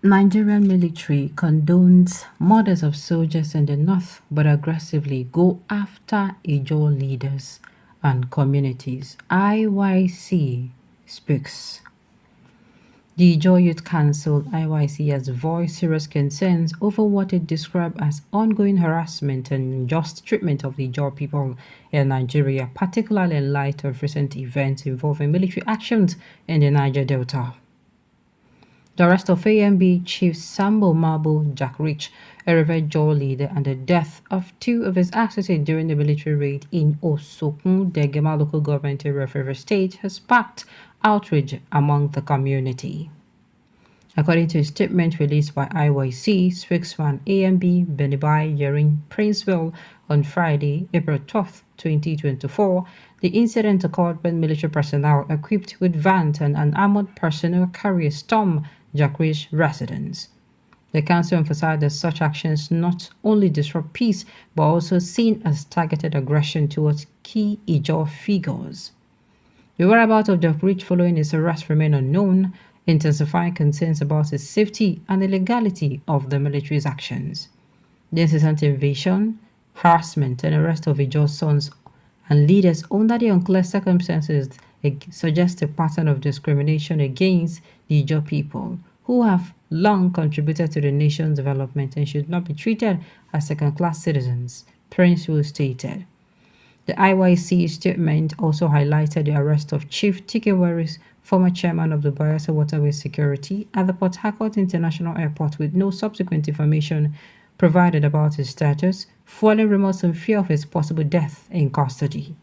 Nigerian military condones murders of soldiers in the north but aggressively go after Ijaw leaders and communities. IYC speaks. The Ijaw Youth Council (IYC) has voiced serious concerns over what it described as ongoing harassment and unjust treatment of the Ijaw people in Nigeria, particularly in light of recent events involving military actions in the Niger Delta. The arrest of AMB Chief Sambo Mabo Jack Rich, a revered Jaw leader, and the death of two of his associates during the military raid in Osokun, Degema local government area of River State, has sparked outrage among the community. According to a statement released by IYC spokesman AMB Benibai Yerin Princeville on Friday, April 12, 2024, the incident occurred when military personnel equipped with vans and an armored personnel carrier stormed Jackridge residence. The council emphasized that such actions not only disrupt peace but also seen as targeted aggression towards key Ijaw figures. The whereabouts of Jackridge following his arrest remain unknown, intensifying concerns about his safety and the legality of the military's actions. The incessant invasion, harassment, and arrest of Ijaw sons and leaders under the unclear circumstances suggest a pattern of discrimination against the Ijaw people, who have long contributed to the nation's development and should not be treated as second-class citizens, Prince Will stated. The IYC statement also highlighted the arrest of Chief Tikewaris, former chairman of the Bayelsa Waterway Security, at the Port Harcourt International Airport with no subsequent information provided about his status, fueling rumors and fear of his possible death in custody.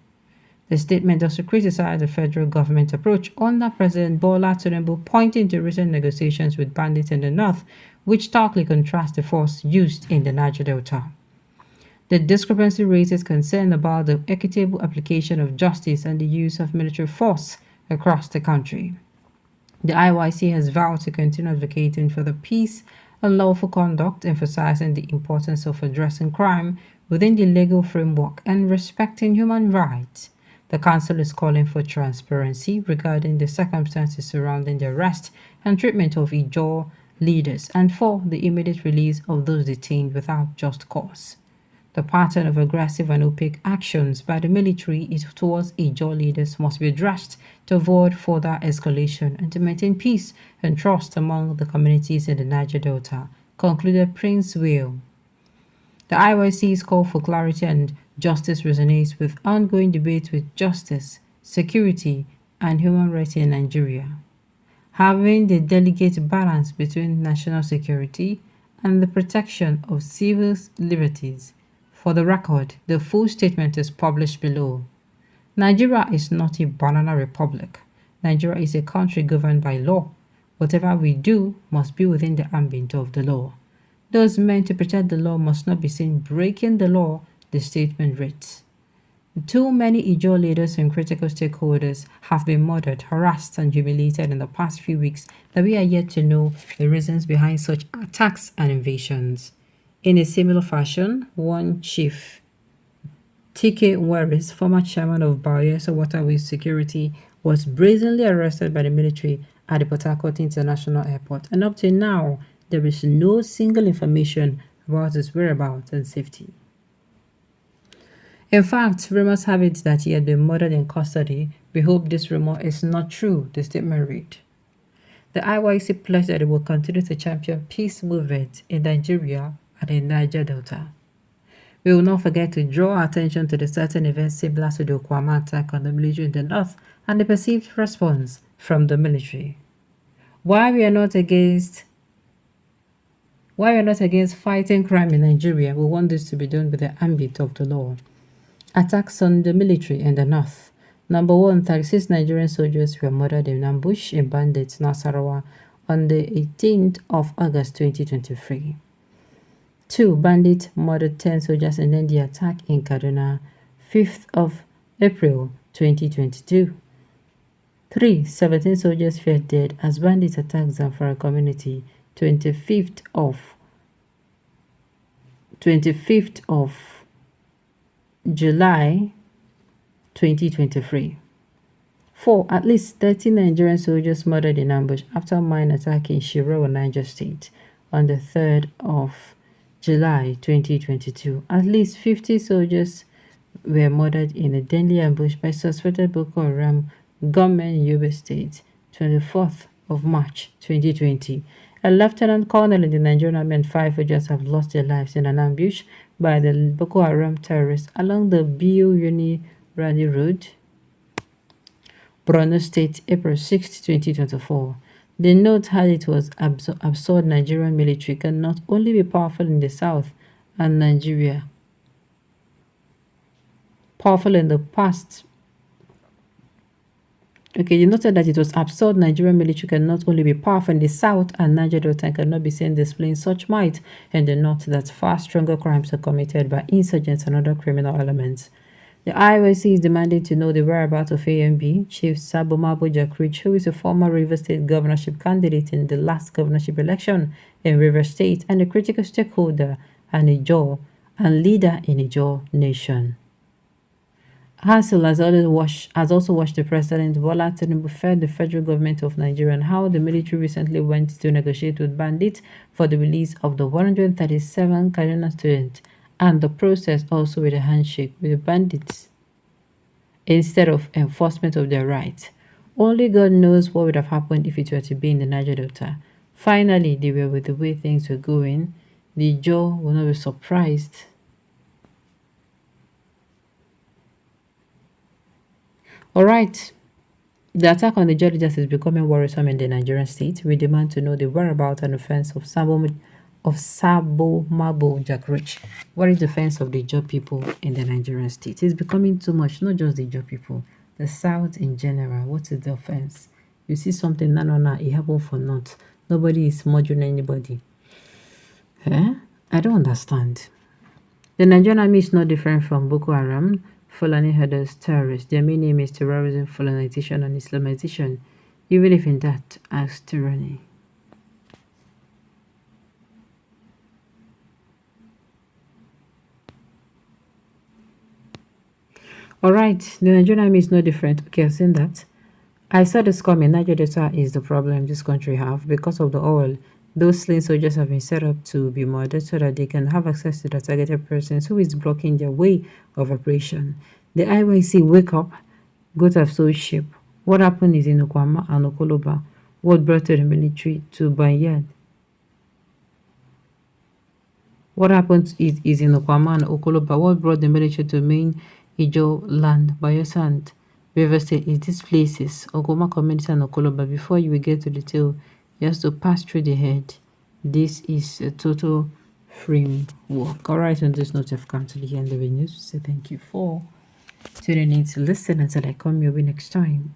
The statement also criticized the federal government approach under President Bola Tinubu, pointing to recent negotiations with bandits in the north, which starkly contrast the force used in the Niger Delta. The discrepancy raises concern about the equitable application of justice and the use of military force across the country. The IYC has vowed to continue advocating for the peace and lawful conduct, emphasizing the importance of addressing crime within the legal framework and respecting human rights. The Council is calling for transparency regarding the circumstances surrounding the arrest and treatment of Ijaw leaders and for the immediate release of those detained without just cause. The pattern of aggressive and opaque actions by the military towards Ijaw leaders must be addressed to avoid further escalation and to maintain peace and trust among the communities in the Niger Delta, concluded Prince Will. The IYC's call for clarity and justice resonates with ongoing debates with justice, security, and human rights in Nigeria. Having the delicate balance between national security and the protection of civil liberties. For the record, the full statement is published below. Nigeria is not a banana republic. Nigeria is a country governed by law. Whatever we do must be within the ambit of the law. Those meant to protect the law must not be seen breaking the law, the statement reads. Too many Ijaw leaders and critical stakeholders have been murdered, harassed, and humiliated in the past few weeks that we are yet to know the reasons behind such attacks and invasions. In a similar fashion, one Chief T.K. Waris, former chairman of Bayelsa Waterway Security, was brazenly arrested by the military at the Port Harcourt International Airport, and up to now, there is no single information about his whereabouts and safety. In fact, rumors have it that he had been murdered in custody. We hope this rumor is not true, the statement read. The IYC pledged that it will continue to champion peace movement in Nigeria and in Niger Delta. We will not forget to draw attention to the certain events similar to the Okwama attack on the military in the north and the perceived response from the military. While we are not against fighting crime in Nigeria, we want this to be done with the ambit of the law. Attacks on the military in the north. Number 1, 36 Nigerian soldiers were murdered in ambush in bandits Nasarawa on the 18th of August 2023. 2. Bandits murdered 10 soldiers in the attack in Kaduna, 5th of April 2022. 3. 17 soldiers fell dead as bandits attacked Zamfara community, 25th of July 2023. 4. At least 30 Nigerian soldiers murdered in ambush after mine attack in Shiroro, Niger State on the 3rd of July 2022. At least 50 soldiers were murdered in a deadly ambush by suspected Boko Haram gunmen in Yobe State, 24th of March 2020. A lieutenant colonel in the Nigerian Army and 5 soldiers have lost their lives in an ambush by the Boko Haram terrorists along the Biu-Uni Rani Road, Borno State, April 6, 2024. The note had it was absurd Nigerian military can not only be powerful in the south and Nigeria, powerful in the past. Okay, you noted that it was absurd Nigerian military can not only be powerful in the south and Niger Delta cannot be seen displaying such might in the north, that far stronger crimes are committed by insurgents and other criminal elements. The IOC is demanding to know the whereabouts of AMB Chief Sabomabo Jakrich, who is a former Rivers State governorship candidate in the last governorship election in Rivers State and a critical stakeholder and Ijaw and leader in Ijaw Nation. Hassel has also watched the President Bola Tinubu fed the federal government of Nigeria on how the military recently went to negotiate with bandits for the release of the 137 Kaduna students, and the process also with a handshake with the bandits instead of enforcement of their rights. Only God knows what would have happened if it were to be in the Niger Delta. Finally, they were with the way things were going. The jaw will not be surprised. Alright, the attack on the judges is becoming worrisome in the Nigerian state. We demand to know the whereabouts and offense of Sabomabo Jakrich. What is the offense of the Ijaw people in the Nigerian state? It's becoming too much, not just the Ijaw people, the South in general. What is the offense? You see something, no, it happened for naught. Nobody is murdering anybody. I don't understand. The Nigerian army is not different from Boko Haram, Fulani herders, terrorists. Their main aim is terrorism, Fulanization, and Islamization, even if in that as tyranny. Alright, the Nigerian army is no different. Okay, I've seen that. I saw this coming. Niger Delta is the problem this country have because of the oil. Those slain soldiers have been set up to be murdered so that they can have access to the targeted persons who is blocking their way of operation. The IYC wake up, go to have sold sheep. What happened is in Okwama and Okoloba. What brought the military to Banyad? What happened is in Okwama and Okoloba. What brought the military to main Ijaw land, Bayelsa and River State is these places, Ogoma community and Okoloba. Before you will get to the tail, you have to pass through the head. This is a total framework. Alright, on this note, I've come to the end of the news. So thank you for tuning in to listen until I come your way next time.